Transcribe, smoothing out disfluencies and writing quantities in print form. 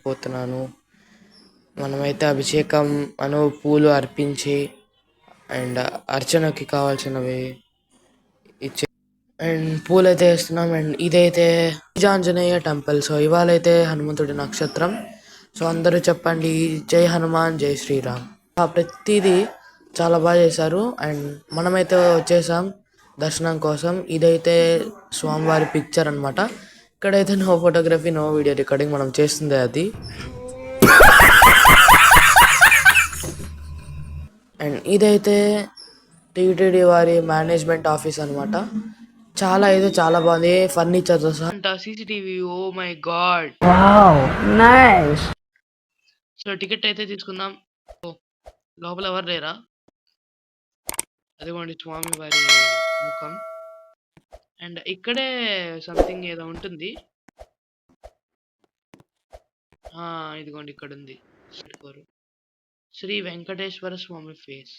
పోతున్నాను. మనమైతే అభిషేకం పూలు అర్పించి అండ్ అర్చనకి కావాల్సినవి ఇచ్చి అండ్ పూలైతే వేస్తున్నాం. అండ్ ఇదైతే ఆంజనేయ టెంపుల్. సో ఇవాళైతే హనుమంతుడి నక్షత్రం. సో అందరూ చెప్పండి జై హనుమాన్ జై శ్రీరామ్. ప్రతిదీ చాలా బాగా చేశారు. అండ్ మనమైతే వచ్చేసాం దర్శనం కోసం. ఇదైతే స్వామివారి పిక్చర్ అన్నమాట. ఇక్కడైతే no photography no video recording, మనం చేస్తుంది అది. అండ్ ఇదైతే టీటీడీ వారి మేనేజ్మెంట్ ఆఫీస్ అన్నమాట. చాలా బాగుంది ఫర్నిచర్ తో సహా. CCTV, oh my god. Wow nice. So ticket అయితే తీసుకుందాం. లోపల ఎవరు లేరా? అదిగోండి స్వామి వారి ముఖం. అండ్ ఇక్కడే సంథింగ్ ఏదో ఉంటుంది. ఇదిగోండి ఇక్కడ ఉంది శ్రీ వెంకటేశ్వర స్వామి ఫేస్.